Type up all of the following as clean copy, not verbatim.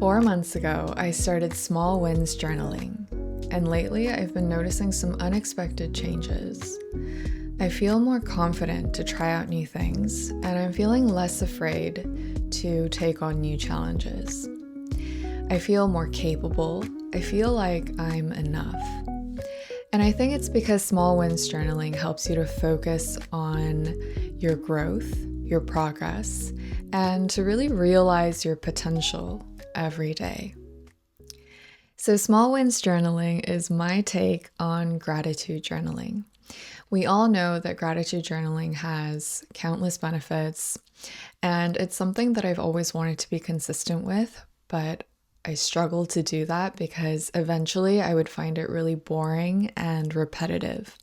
4 months ago, I started small wins journaling, and lately I've been noticing some unexpected changes. I feel more confident to try out new things, and I'm feeling less afraid to take on new challenges. I feel more capable. I feel like I'm enough. And I think it's because small wins journaling helps you to focus on your growth, your progress, and to really realize your potential every day. So small wins journaling is my take on gratitude journaling. We all know that gratitude journaling has countless benefits, and it's something that I've always wanted to be consistent with, but I struggled to do that because eventually I would find it really boring and repetitive.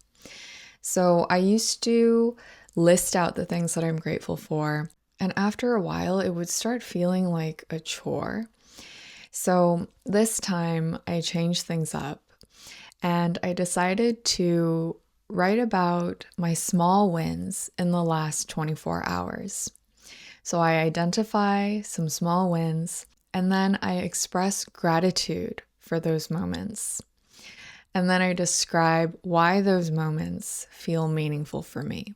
So I used to list out the things that I'm grateful for, and after a while it would start feeling like a chore. So this time I changed things up and I decided to write about my small wins in the last 24 hours. So I identify some small wins and then I express gratitude for those moments. And then I describe why those moments feel meaningful for me.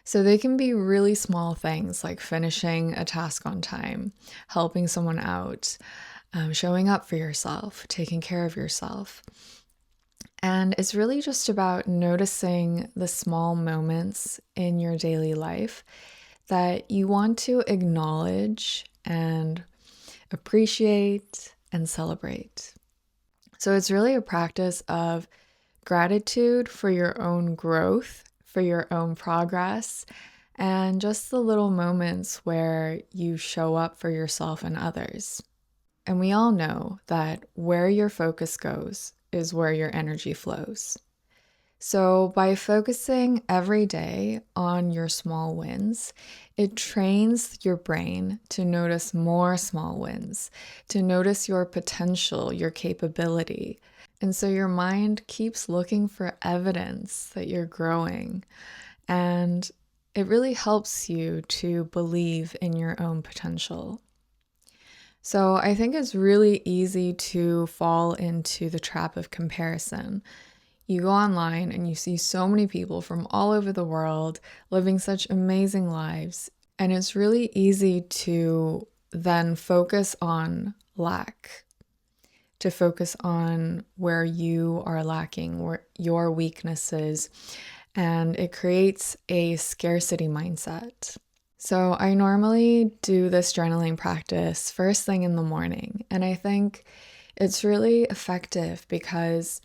So they can be really small things like finishing a task on time, helping someone out, showing up for yourself, taking care of yourself. And it's really just about noticing the small moments in your daily life that you want to acknowledge and appreciate and celebrate. So it's really a practice of gratitude for your own growth, for your own progress, and just the little moments where you show up for yourself and others. And we all know that where your focus goes is where your energy flows. So by focusing every day on your small wins, it trains your brain to notice more small wins, to notice your potential, your capability. And so your mind keeps looking for evidence that you're growing. And it really helps you to believe in your own potential. So I think it's really easy to fall into the trap of comparison. You go online and you see so many people from all over the world living such amazing lives, and it's really easy to then focus on lack, to focus on where you are lacking, where your weaknesses, and it creates a scarcity mindset. So I normally do this journaling practice first thing in the morning, and I think it's really effective because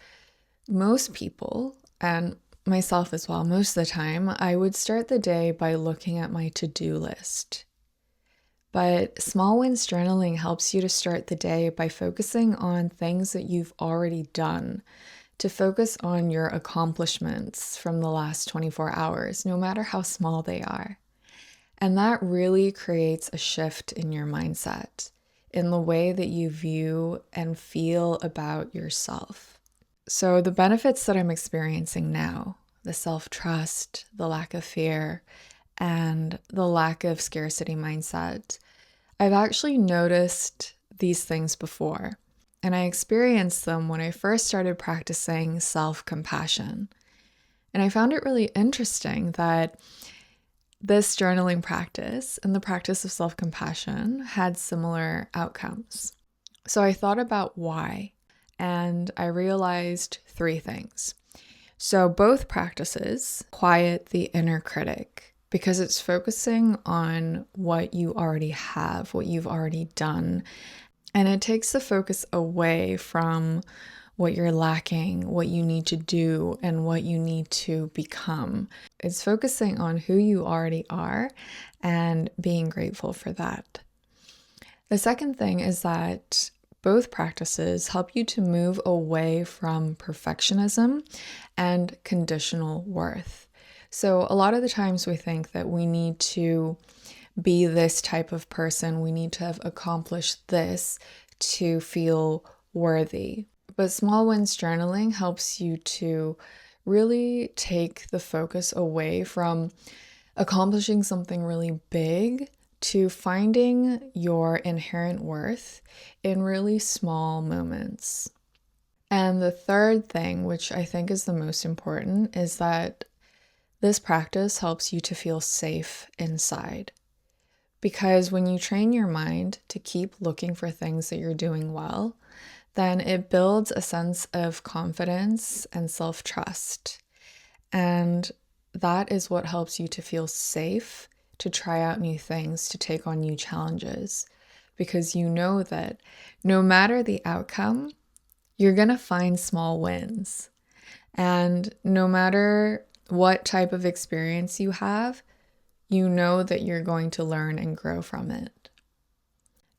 most people, and myself as well, most of the time, I would start the day by looking at my to-do list. But small wins journaling helps you to start the day by focusing on things that you've already done, to focus on your accomplishments from the last 24 hours, no matter how small they are. And that really creates a shift in your mindset, in the way that you view and feel about yourself. So the benefits that I'm experiencing now, the self-trust, the lack of fear, and the lack of scarcity mindset, I've actually noticed these things before. And I experienced them when I first started practicing self-compassion. And I found it really interesting that this journaling practice and the practice of self-compassion had similar outcomes. So I thought about why, and I realized three things. So both practices quiet the inner critic because it's focusing on what you already have, what you've already done, and it takes the focus away from what you're lacking, what you need to do, and what you need to become. It's focusing on who you already are and being grateful for that. The second thing is that both practices help you to move away from perfectionism and conditional worth. So a lot of the times we think that we need to be this type of person, we need to have accomplished this to feel worthy. But small wins journaling helps you to really take the focus away from accomplishing something really big to finding your inherent worth in really small moments. And the third thing, which I think is the most important, is that this practice helps you to feel safe inside. Because when you train your mind to keep looking for things that you're doing well, then it builds a sense of confidence and self-trust. And that is what helps you to feel safe, to try out new things, to take on new challenges. Because you know that no matter the outcome, you're going to find small wins. And no matter what type of experience you have, you know that you're going to learn and grow from it.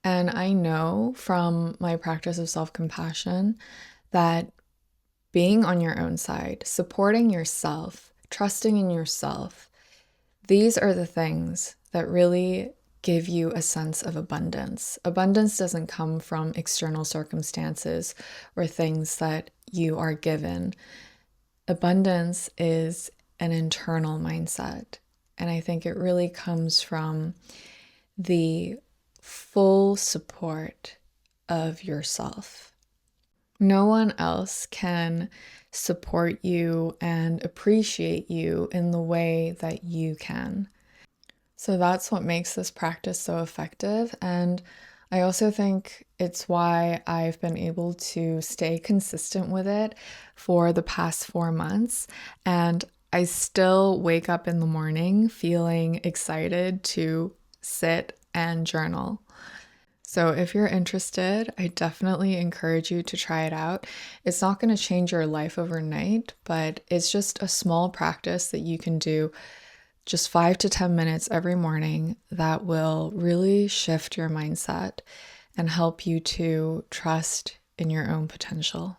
And I know from my practice of self-compassion that being on your own side, supporting yourself, trusting in yourself, these are the things that really give you a sense of abundance. Abundance doesn't come from external circumstances or things that you are given. Abundance is an internal mindset. And I think it really comes from the full support of yourself. No one else can support you and appreciate you in the way that you can. So that's what makes this practice so effective. And I also think it's why I've been able to stay consistent with it for the past 4 months. And I still wake up in the morning feeling excited to sit and journal. So if you're interested, I definitely encourage you to try it out. It's not going to change your life overnight, but it's just a small practice that you can do just 5 to 10 minutes every morning that will really shift your mindset and help you to trust in your own potential.